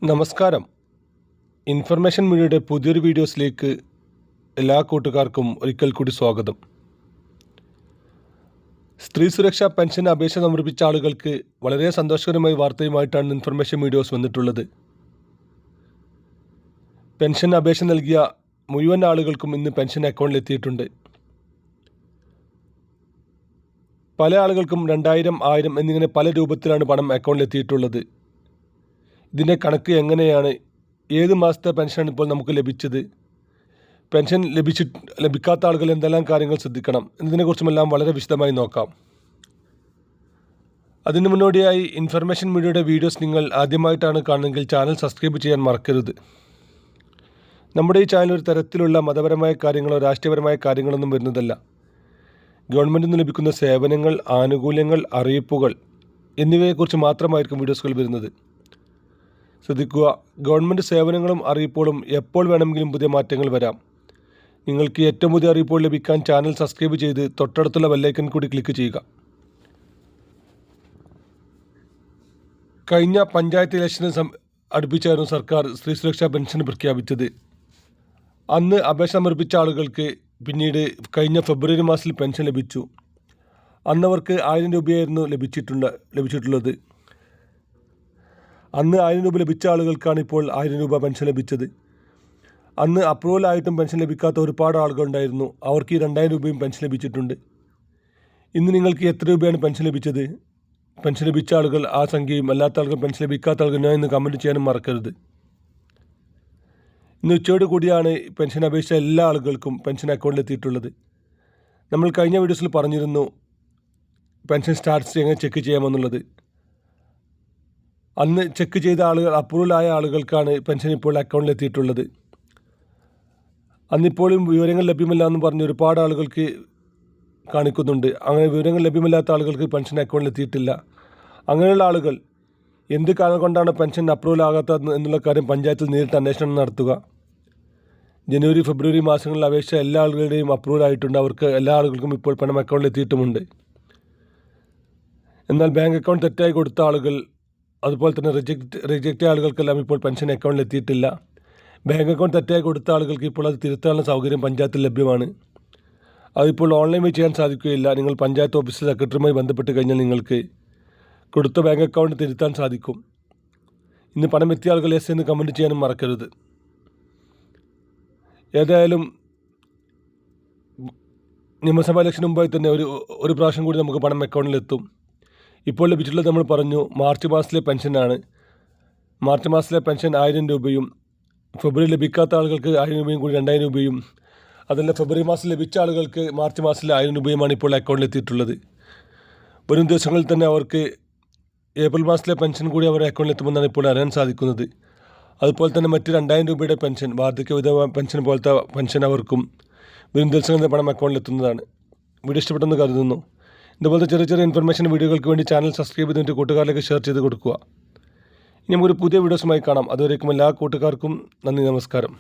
നമസ്കാരം. ഇൻഫർമേഷൻ മീഡിയയുടെ പുതിയൊരു വീഡിയോസിലേക്ക് എല്ലാ കൂട്ടുകാർക്കും ഒരിക്കൽ കൂടി സ്വാഗതം. സ്ത്രീ സുരക്ഷാ പെൻഷൻ അപേക്ഷ സമർപ്പിച്ച ആളുകൾക്ക് വളരെ സന്തോഷകരമായ വാർത്തയുമായിട്ടാണ് ഇൻഫർമേഷൻ വീഡിയോസ് വന്നിട്ടുള്ളത്. പെൻഷൻ അപേക്ഷ നൽകിയ മുഴുവൻ ആളുകൾക്കും ഇന്ന് പെൻഷൻ അക്കൗണ്ടിൽ എത്തിയിട്ടുണ്ട്. പല ആളുകൾക്കും 2000, 1000 എന്നിങ്ങനെ പല രൂപത്തിലാണ് പണം അക്കൗണ്ടിൽ എത്തിയിട്ടുള്ളത്. ഇതിൻ്റെ കണക്ക് എങ്ങനെയാണ്, ഏത് മാസത്തെ പെൻഷനാണ് ഇപ്പോൾ നമുക്ക് ലഭിച്ചത്, പെൻഷൻ ലഭിക്കാത്ത ആളുകൾ എന്തെല്ലാം കാര്യങ്ങൾ ശ്രദ്ധിക്കണം എന്നതിനെക്കുറിച്ചുമെല്ലാം വളരെ വിശദമായി നോക്കാം. അതിനു മുന്നോടിയായി ഇൻഫർമേഷൻ മീഡിയയുടെ വീഡിയോസ് നിങ്ങൾ ആദ്യമായിട്ടാണ് കാണുന്നതെങ്കിൽ ചാനൽ സബ്സ്ക്രൈബ് ചെയ്യാൻ മറക്കരുത്. നമ്മുടെ ഈ ചാനൽ ഒരു തരത്തിലുള്ള മതപരമായ കാര്യങ്ങളോ രാഷ്ട്രീയപരമായ കാര്യങ്ങളൊന്നും വരുന്നതല്ല. ഗവൺമെൻറ്റിൽ നിന്ന് ലഭിക്കുന്ന സേവനങ്ങൾ, ആനുകൂല്യങ്ങൾ, അറിയിപ്പുകൾ എന്നിവയെക്കുറിച്ച് മാത്രമായിരിക്കും വീഡിയോസുകൾ വരുന്നത്. ശ്രദ്ധിക്കുക, ഗവൺമെൻറ് സേവനങ്ങളും അറിയിപ്പുകളും എപ്പോൾ വേണമെങ്കിലും പുതിയ മാറ്റങ്ങൾ വരാം. നിങ്ങൾക്ക് ഏറ്റവും പുതിയ അറിയിപ്പുകൾ ലഭിക്കാൻ ചാനൽ സബ്സ്ക്രൈബ് ചെയ്ത് തൊട്ടടുത്തുള്ള ബെല്ലൈക്കൺ കൂടി ക്ലിക്ക് ചെയ്യുക. കഴിഞ്ഞ പഞ്ചായത്ത് ഇലക്ഷന് അടുപ്പിച്ചായിരുന്നു സർക്കാർ സ്ത്രീ സുരക്ഷാ പെൻഷൻ പ്രഖ്യാപിച്ചത്. അന്ന് അപേക്ഷ സമർപ്പിച്ച ആളുകൾക്ക് പിന്നീട് കഴിഞ്ഞ ഫെബ്രുവരി മാസത്തിൽ പെൻഷൻ ലഭിച്ചു. അന്നവർക്ക് 1000 രൂപയായിരുന്നു ലഭിച്ചിട്ടുള്ളത്. അന്ന് 1000 രൂപ ലഭിച്ച ആളുകൾക്കാണ് ഇപ്പോൾ 1000 രൂപ പെൻഷൻ ലഭിച്ചത്. അന്ന് അപ്രൂവലായിട്ടും പെൻഷൻ ലഭിക്കാത്ത ഒരുപാട് ആളുകളുണ്ടായിരുന്നു. അവർക്ക് ഈ 2000 രൂപയും പെൻഷൻ ലഭിച്ചിട്ടുണ്ട്. ഇന്ന് നിങ്ങൾക്ക് എത്ര രൂപയാണ് പെൻഷൻ ലഭിച്ചത്? പെൻഷൻ ലഭിച്ച ആളുകൾ ആ സംഖ്യയും അല്ലാത്ത ആളുകൾ പെൻഷൻ ലഭിക്കാത്ത ആളുകൾ ഞാൻ ഇന്ന് കമൻറ്റ് ചെയ്യാനും മറക്കരുത്. ഇന്ന് ഉച്ചയോട് കൂടിയാണ് പെൻഷൻ അപേക്ഷ എല്ലാ ആളുകൾക്കും പെൻഷൻ അക്കൗണ്ടിൽ എത്തിയിട്ടുള്ളത്. നമ്മൾ കഴിഞ്ഞ വീഡിയോസിൽ പറഞ്ഞിരുന്നു പെൻഷൻ സ്റ്റാറ്റസ് എങ്ങനെ ചെക്ക് ചെയ്യാമെന്നുള്ളത്. അന്ന് ചെക്ക് ചെയ്ത ആളുകൾ, അപ്രൂവലായ ആളുകൾക്കാണ് പെൻഷൻ ഇപ്പോൾ അക്കൗണ്ടിൽ എത്തിയിട്ടുള്ളത്. അന്നിപ്പോഴും വിവരങ്ങൾ ലഭ്യമല്ല എന്ന് പറഞ്ഞ് ഒരുപാട് ആളുകൾക്ക് കാണിക്കുന്നുണ്ട്. അങ്ങനെ വിവരങ്ങൾ ലഭ്യമല്ലാത്ത ആളുകൾക്ക് പെൻഷൻ അക്കൗണ്ടിൽ എത്തിയിട്ടില്ല. അങ്ങനെയുള്ള ആളുകൾ എന്ത് കാരണം കൊണ്ടാണ് പെൻഷൻ അപ്രൂവൽ ആകാത്തത് എന്നുള്ള കാര്യം പഞ്ചായത്തിൽ നേരിട്ട് അന്വേഷണം നടത്തുക. ജനുവരി, ഫെബ്രുവരി മാസങ്ങളിൽ അപേക്ഷ എല്ലാ ആളുകളുടെയും അപ്രൂവൽ ആയിട്ടുണ്ട്. അവർക്ക് എല്ലാ ആളുകൾക്കും ഇപ്പോൾ പണം അക്കൗണ്ടിൽ എത്തിയിട്ടുമുണ്ട്. എന്നാൽ ബാങ്ക് അക്കൗണ്ട് തെറ്റായി കൊടുത്ത ആളുകൾ, അതുപോലെ തന്നെ റിജക്റ്റ് ആളുകൾക്കെല്ലാം ഇപ്പോൾ പെൻഷൻ അക്കൗണ്ടിൽ എത്തിയിട്ടില്ല. ബാങ്ക് അക്കൗണ്ട് തെറ്റായി കൊടുത്ത ആളുകൾക്ക് ഇപ്പോൾ അത് തിരുത്താനുള്ള സൗകര്യം പഞ്ചായത്തിൽ ലഭ്യമാണ്. അതിപ്പോൾ ഓൺലൈൻ വഴി ചെയ്യാൻ സാധിക്കുകയില്ല. നിങ്ങൾ പഞ്ചായത്ത് ഓഫീസ് സെക്രട്ടറിയുമായി ബന്ധപ്പെട്ട് കഴിഞ്ഞാൽ നിങ്ങൾക്ക് കൊടുത്ത ബാങ്ക് അക്കൗണ്ട് തിരുത്താൻ സാധിക്കും. ഇന്ന് പണം എത്തിയ ആളുകൾ എസ് എന്ന് കമൻറ്റ് ചെയ്യാനും മറക്കരുത്. ഏതായാലും നിയമസഭാ ഇലക്ഷന് മുമ്പായി തന്നെ ഒരു പ്രാവശ്യം കൂടി നമുക്ക് പണം അക്കൗണ്ടിലെത്തും. ഇപ്പോൾ ലഭിച്ചിട്ടുള്ളത് നമ്മൾ പറഞ്ഞു, മാർച്ച് മാസത്തിലെ പെൻഷനാണ്. മാർച്ച് മാസത്തിലെ പെൻഷൻ 1000 രൂപയും ഫെബ്രുവരി ലഭിക്കാത്ത ആളുകൾക്ക് 1000 രൂപയും കൂടി 2000 രൂപയും, അതല്ല ഫെബ്രുവരി മാസം ലഭിച്ച ആളുകൾക്ക് മാർച്ച് മാസത്തിലെ 1000 രൂപയുമാണ് ഇപ്പോൾ അക്കൗണ്ടിൽ എത്തിയിട്ടുള്ളത്. വരും ദിവസങ്ങളിൽ തന്നെ അവർക്ക് ഏപ്രിൽ മാസത്തിലെ പെൻഷൻ കൂടി അവരുടെ അക്കൗണ്ടിൽ എത്തുമെന്നാണ് ഇപ്പോൾ അറിയാൻ സാധിക്കുന്നത്. അതുപോലെ തന്നെ മറ്റ് 2000 രൂപയുടെ പെൻഷൻ, വാർദ്ധക്യ വിധവ പെൻഷൻ പോലത്തെ പെൻഷൻ അവർക്കും വരും ദിവസങ്ങളിൽ പണം അക്കൗണ്ടിൽ എത്തുന്നതാണ്. വീഡിയോ ഇഷ്ടപ്പെട്ടെന്ന് കരുതുന്നു. ഇതുപോലത്തെ ചെറിയ ചെറിയ ഇൻഫർമേഷൻ വീഡിയോകൾക്ക് വേണ്ടി ചാനൽ സബ്സ്ക്രൈബ് ചെയ്തിട്ട് കൂട്ടുകാരിലേക്ക് ഷെയർ ചെയ്ത് കൊടുക്കുക. ഇനി നമുക്കൊരു പുതിയ വീഡിയോസുമായി കാണാം. അതുവരേക്കും എല്ലാ കൂട്ടുകാർക്കും നന്ദി, നമസ്കാരം.